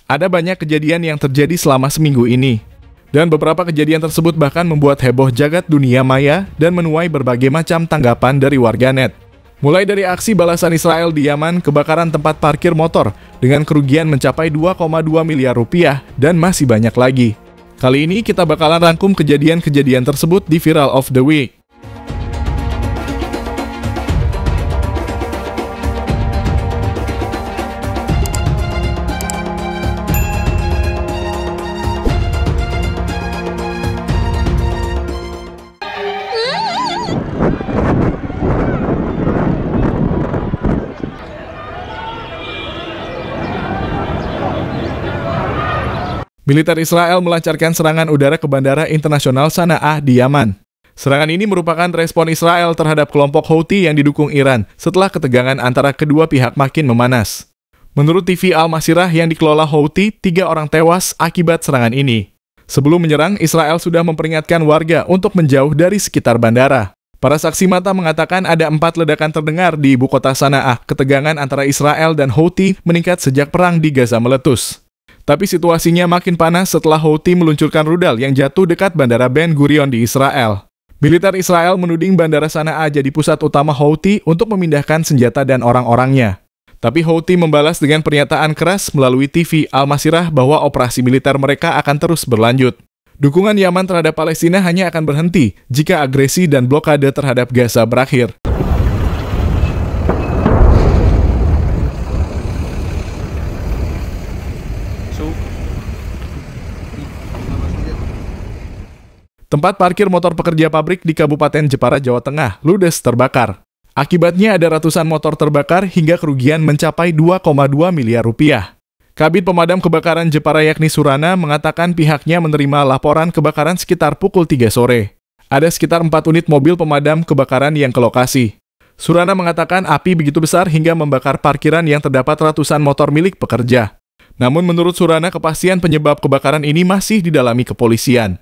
Ada banyak kejadian yang terjadi selama seminggu ini. Dan beberapa kejadian tersebut bahkan membuat heboh jagat dunia maya dan menuai berbagai macam tanggapan dari warganet. Mulai dari aksi balasan Israel di Yaman, kebakaran tempat parkir motor dengan kerugian mencapai 2,2 miliar rupiah dan masih banyak lagi. Kali ini kita bakalan rangkum kejadian-kejadian tersebut di Viral of the Week. Militer Israel melancarkan serangan udara ke Bandara Internasional Sana'ah di Yaman. Serangan ini merupakan respon Israel terhadap kelompok Houthi yang didukung Iran setelah ketegangan antara kedua pihak makin memanas. Menurut TV Al-Masirah yang dikelola Houthi, 3 orang tewas akibat serangan ini. Sebelum menyerang, Israel sudah memperingatkan warga untuk menjauh dari sekitar bandara. Para saksi mata mengatakan ada 4 ledakan terdengar di ibu kota Sana'ah. Ketegangan antara Israel dan Houthi meningkat sejak perang di Gaza meletus. Tapi situasinya makin panas setelah Houthi meluncurkan rudal yang jatuh dekat Bandara Ben Gurion di Israel. Militer Israel menuding Bandara Sana'ah jadi pusat utama Houthi untuk memindahkan senjata dan orang-orangnya. Tapi Houthi membalas dengan pernyataan keras melalui TV Al-Masirah bahwa operasi militer mereka akan terus berlanjut. Dukungan Yaman terhadap Palestina hanya akan berhenti jika agresi dan blokade terhadap Gaza berakhir. Tempat parkir motor pekerja pabrik di Kabupaten Jepara, Jawa Tengah, ludes terbakar. Akibatnya ada ratusan motor terbakar hingga kerugian mencapai 2,2 miliar rupiah. Kabid Pemadam Kebakaran Jepara yakni Surana mengatakan pihaknya menerima laporan kebakaran sekitar pukul 3 sore. Ada sekitar 4 unit mobil pemadam kebakaran yang ke lokasi. Surana mengatakan api begitu besar hingga membakar parkiran yang terdapat ratusan motor milik pekerja. Namun menurut Surana kepastian penyebab kebakaran ini masih didalami kepolisian.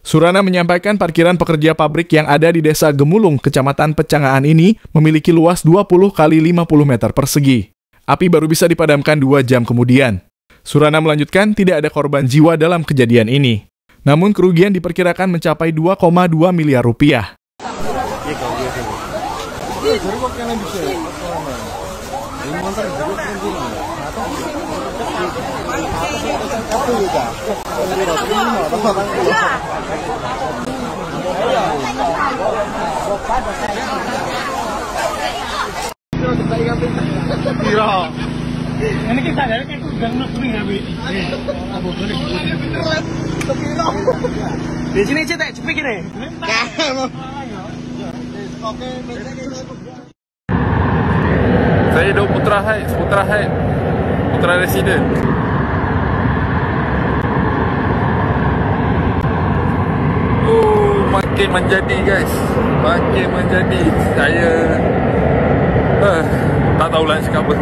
Surana menyampaikan parkiran pekerja pabrik yang ada di Desa Gemulung, Kecamatan Pecangaan ini memiliki luas 20 kali 50 meter persegi. Api baru bisa dipadamkan 2 jam kemudian. Surana melanjutkan tidak ada korban jiwa dalam kejadian ini. Namun kerugian diperkirakan mencapai 2,2 miliar rupiah. Ini kita dari kan udah ngebring habis. Di sini cetek cepik ini. Saya duduk Putra Heights, Putra Resident. Makin menjadi guys, makin menjadi. Saya tak tahu lah cakap apa.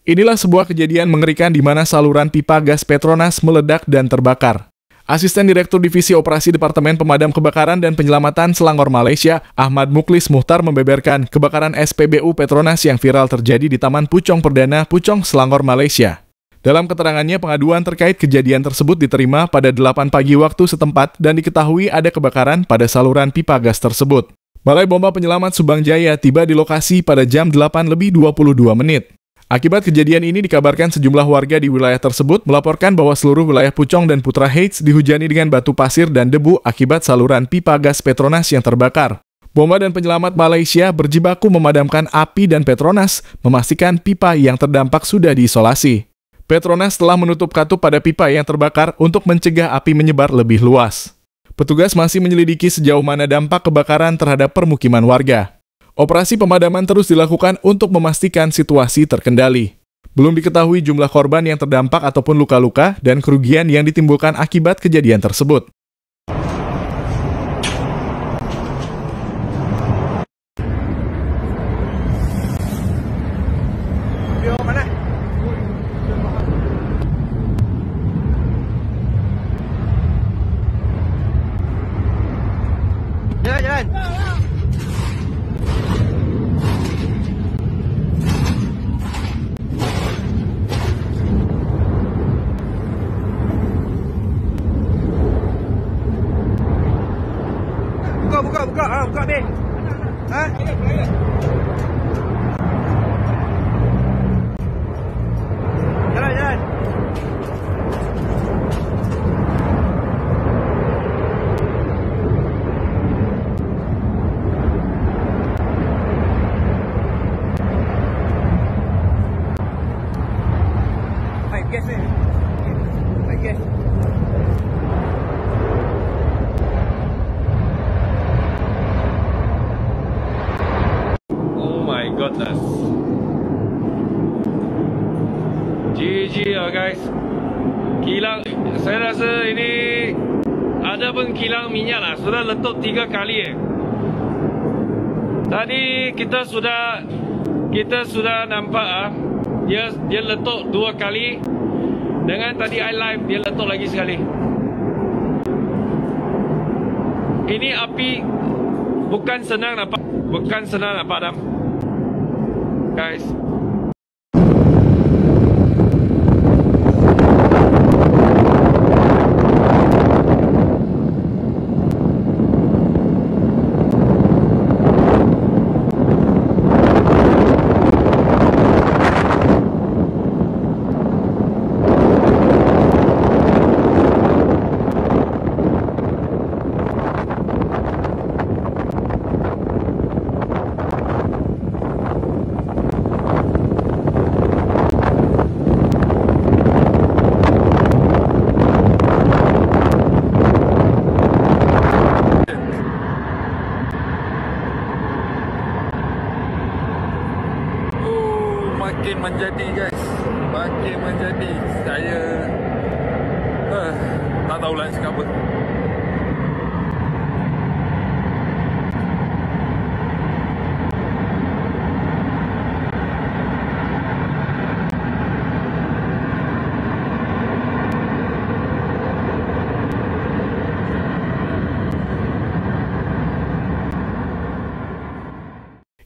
Inilah sebuah kejadian mengerikan di mana saluran pipa gas Petronas meledak dan terbakar. Asisten Direktur Divisi Operasi Departemen Pemadam Kebakaran dan Penyelamatan Selangor Malaysia, Ahmad Muklis Muhtar membeberkan kebakaran SPBU Petronas yang viral terjadi di Taman Puchong Perdana, Puchong, Selangor, Malaysia. Dalam keterangannya, pengaduan terkait kejadian tersebut diterima pada 8 pagi waktu setempat dan diketahui ada kebakaran pada saluran pipa gas tersebut. Balai Bomba Penyelamat Subang Jaya tiba di lokasi pada jam 8:22. Akibat kejadian ini dikabarkan sejumlah warga di wilayah tersebut melaporkan bahwa seluruh wilayah Puchong dan Putra Heights dihujani dengan batu pasir dan debu akibat saluran pipa gas Petronas yang terbakar. Bomba dan Penyelamat Malaysia berjibaku memadamkan api dan Petronas memastikan pipa yang terdampak sudah diisolasi. Petronas telah menutup katup pada pipa yang terbakar untuk mencegah api menyebar lebih luas. Petugas masih menyelidiki sejauh mana dampak kebakaran terhadap permukiman warga. Operasi pemadaman terus dilakukan untuk memastikan situasi terkendali. Belum diketahui jumlah korban yang terdampak ataupun luka-luka dan kerugian yang ditimbulkan akibat kejadian tersebut. gas ni. Naik gas. Oh my goodness. GG lah guys. Kilang, saya rasa ini ada pun kilang minyak lah. Sudah letup 3 kali Tadi kita sudah nampak dia letup 2 kali. Dengan tadi I live dia letup lagi sekali. Ini api bukan senang nak padam. Guys. Makin menjadi guys, makin menjadi. Saya tak tahulah nak cakap apa.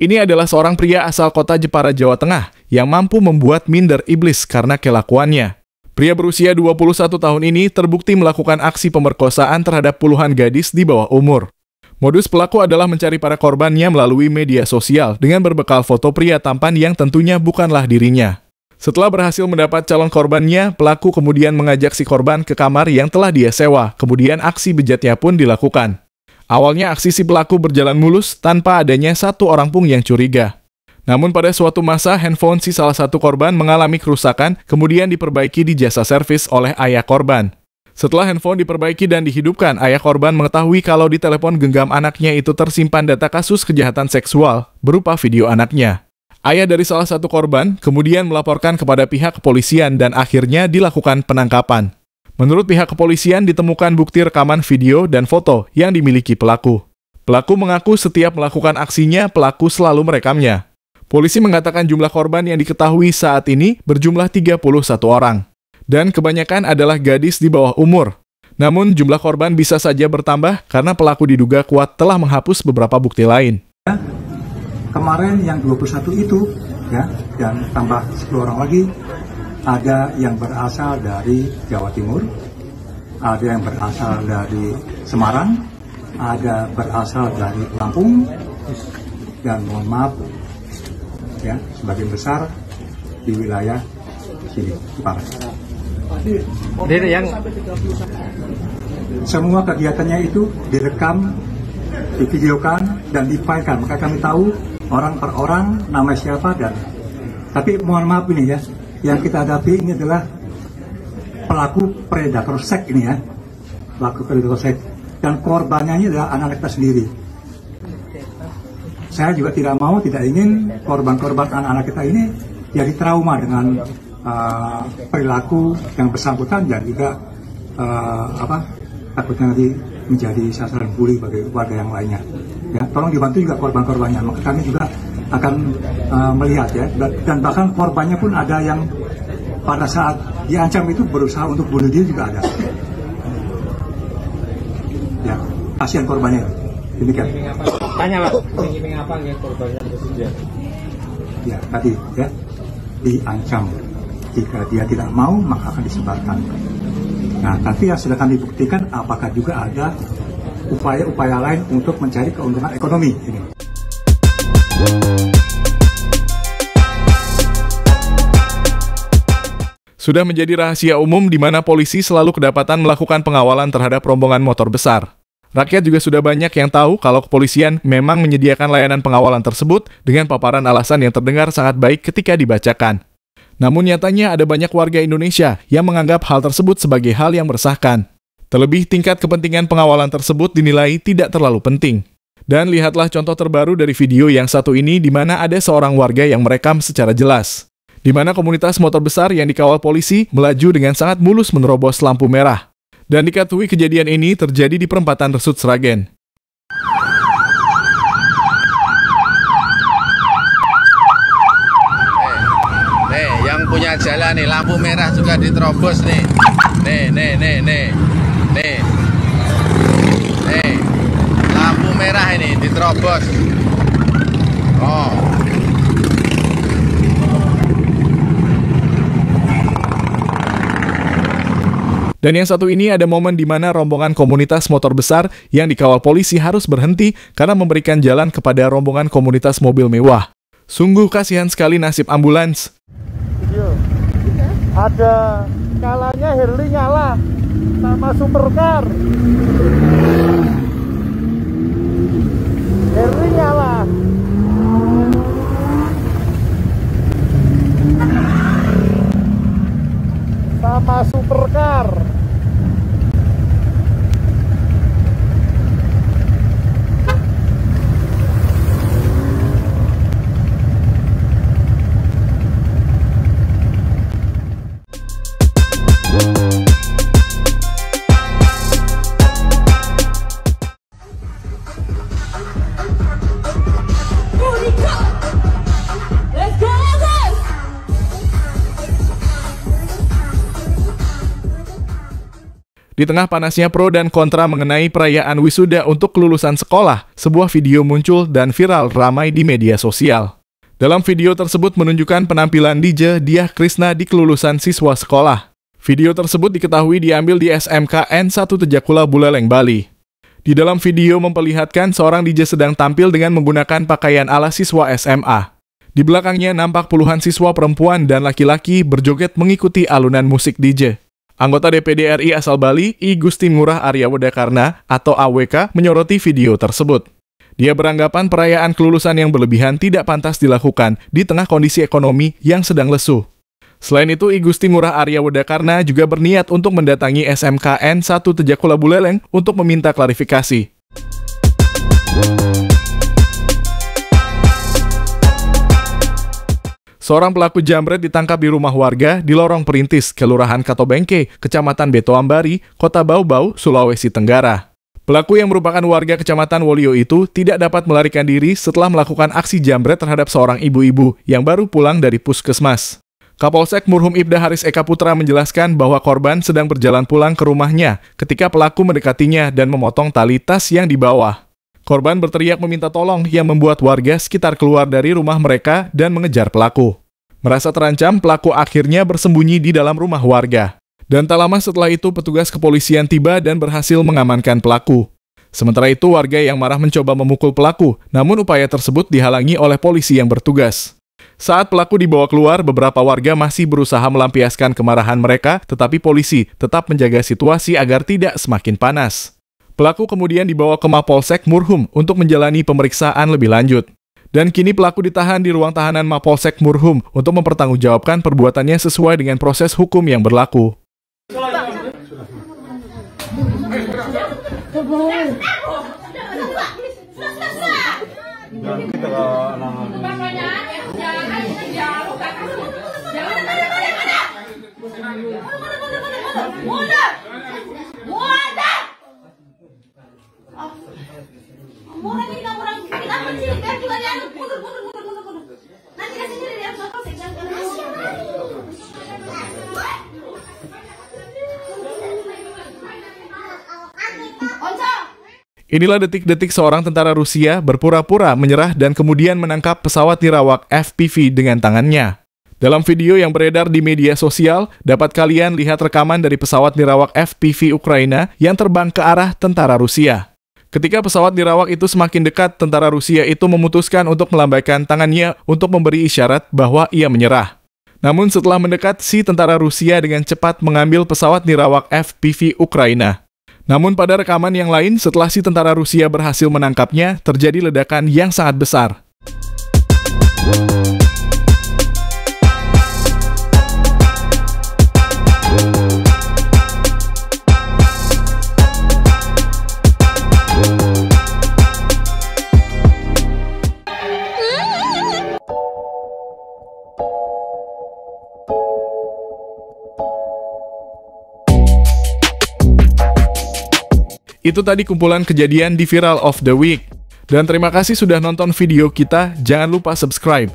Ini adalah seorang pria asal kota Jepara, Jawa Tengah, yang mampu membuat minder iblis karena kelakuannya. Pria berusia 21 tahun ini terbukti melakukan aksi pemerkosaan terhadap puluhan gadis di bawah umur. Modus pelaku adalah mencari para korbannya melalui media sosial dengan berbekal foto pria tampan yang tentunya bukanlah dirinya. Setelah berhasil mendapat calon korbannya, pelaku kemudian mengajak si korban ke kamar yang telah dia sewa, kemudian aksi bejatnya pun dilakukan. Awalnya aksi si pelaku berjalan mulus tanpa adanya satu orang pun yang curiga. Namun pada suatu masa handphone si salah satu korban mengalami kerusakan kemudian diperbaiki di jasa servis oleh ayah korban. Setelah handphone diperbaiki dan dihidupkan, ayah korban mengetahui kalau di telepon genggam anaknya itu tersimpan data kasus kejahatan seksual berupa video anaknya. Ayah dari salah satu korban kemudian melaporkan kepada pihak kepolisian dan akhirnya dilakukan penangkapan. Menurut pihak kepolisian, ditemukan bukti rekaman video dan foto yang dimiliki pelaku. Pelaku mengaku setiap melakukan aksinya, pelaku selalu merekamnya. Polisi mengatakan jumlah korban yang diketahui saat ini berjumlah 31 orang. Dan kebanyakan adalah gadis di bawah umur. Namun, jumlah korban bisa saja bertambah karena pelaku diduga kuat telah menghapus beberapa bukti lain. Kemarin yang 21 itu, ya, dan tambah 10 orang lagi, ada yang berasal dari Jawa Timur, ada yang berasal dari Semarang, ada berasal dari Lampung, dan mohon maaf, ya, sebagian besar di wilayah sini, Jepara. Semua kegiatannya itu direkam, divideokan, dan difilekan. Maka kami tahu orang per orang, nama siapa, dan tapi mohon maaf ini ya, yang kita hadapi ini adalah pelaku predator seks ini ya, pelaku predator seks, dan korbannya ini adalah anak kita sendiri. Saya juga tidak ingin korban-korban anak-anak kita ini jadi trauma dengan perilaku yang bersangkutan dan juga takutnya nanti menjadi sasaran bully bagi warga yang lainnya. Ya, tolong dibantu juga korban-korbannya. Maka kami juga akan melihat ya, dan bahkan korbannya pun ada yang pada saat diancam itu berusaha untuk bunuh diri juga ada. Ya, kasihan korbannya. Demikian. Tanya Pak, iming apa nggih korbannya bersedia? Ya, tadi ya, diancam. Jika dia tidak mau, maka akan disebarkan. Nah, tapi yang sudah kami buktikan apakah juga ada upaya-upaya lain untuk mencari keuntungan ekonomi ini. Sudah menjadi rahasia umum di mana polisi selalu kedapatan melakukan pengawalan terhadap rombongan motor besar. Rakyat juga sudah banyak yang tahu kalau kepolisian memang menyediakan layanan pengawalan tersebut dengan paparan alasan yang terdengar sangat baik ketika dibacakan. Namun nyatanya ada banyak warga Indonesia yang menganggap hal tersebut sebagai hal yang meresahkan. Terlebih tingkat kepentingan pengawalan tersebut dinilai tidak terlalu penting. Dan lihatlah contoh terbaru dari video yang satu ini di mana ada seorang warga yang merekam secara jelas. Di mana komunitas motor besar yang dikawal polisi melaju dengan sangat mulus menerobos lampu merah. Dan diketahui kejadian ini terjadi di perempatan Resut Sragen. Yang punya jalan nih, lampu merah juga diterobos nih. Nih. Lampu merah ini diterobos. Oh. Dan yang satu ini ada momen di mana rombongan komunitas motor besar yang dikawal polisi harus berhenti karena memberikan jalan kepada rombongan komunitas mobil mewah. Sungguh kasihan sekali nasib ambulans. Ada kalanya Harley nyala sama supercar. Harley nyala. Sama supercar. Di tengah panasnya pro dan kontra mengenai perayaan wisuda untuk kelulusan sekolah, sebuah video muncul dan viral ramai di media sosial. Dalam video tersebut menunjukkan penampilan DJ Diah Krishna di kelulusan siswa sekolah. Video tersebut diketahui diambil di SMK N1 Tejakula Buleleng, Bali. Di dalam video memperlihatkan seorang DJ sedang tampil dengan menggunakan pakaian ala siswa SMA. Di belakangnya nampak puluhan siswa perempuan dan laki-laki berjoget mengikuti alunan musik DJ. Anggota DPD RI asal Bali, I Gusti Ngurah Arya Wedakarna atau AWK menyoroti video tersebut. Dia beranggapan perayaan kelulusan yang berlebihan tidak pantas dilakukan di tengah kondisi ekonomi yang sedang lesu. Selain itu, I Gusti Ngurah Arya Wedakarna juga berniat untuk mendatangi SMK N1 Tejakula Buleleng untuk meminta klarifikasi. Seorang pelaku jambret ditangkap di rumah warga di Lorong Perintis, Kelurahan Katobengke, Kecamatan Betoambari, Kota Bau-Bau, Sulawesi Tenggara. Pelaku yang merupakan warga Kecamatan Wolio itu tidak dapat melarikan diri setelah melakukan aksi jambret terhadap seorang ibu-ibu yang baru pulang dari puskesmas. Kapolsek Murhum Ibda Haris Eka Putra menjelaskan bahwa korban sedang berjalan pulang ke rumahnya ketika pelaku mendekatinya dan memotong tali tas yang dibawa. Korban berteriak meminta tolong yang membuat warga sekitar keluar dari rumah mereka dan mengejar pelaku. Merasa terancam, pelaku akhirnya bersembunyi di dalam rumah warga. Dan tak lama setelah itu, petugas kepolisian tiba dan berhasil mengamankan pelaku. Sementara itu, warga yang marah mencoba memukul pelaku, namun upaya tersebut dihalangi oleh polisi yang bertugas. Saat pelaku dibawa keluar, beberapa warga masih berusaha melampiaskan kemarahan mereka, tetapi polisi tetap menjaga situasi agar tidak semakin panas. Pelaku kemudian dibawa ke Mapolsek Murhum untuk menjalani pemeriksaan lebih lanjut. Dan kini pelaku ditahan di ruang tahanan Mapolsek Murhum untuk mempertanggungjawabkan perbuatannya sesuai dengan proses hukum yang berlaku. Inilah detik-detik seorang tentara Rusia berpura-pura menyerah dan kemudian menangkap pesawat nirawak FPV dengan tangannya. Dalam video yang beredar di media sosial, dapat kalian lihat rekaman dari pesawat nirawak FPV Ukraina yang terbang ke arah tentara Rusia. Ketika pesawat nirawak itu semakin dekat, tentara Rusia itu memutuskan untuk melambaikan tangannya untuk memberi isyarat bahwa ia menyerah. Namun setelah mendekat, si tentara Rusia dengan cepat mengambil pesawat nirawak FPV Ukraina. Namun pada rekaman yang lain, setelah si tentara Rusia berhasil menangkapnya, terjadi ledakan yang sangat besar. Itu tadi kumpulan kejadian di Viral of the Week. Dan terima kasih sudah nonton video kita, jangan lupa subscribe.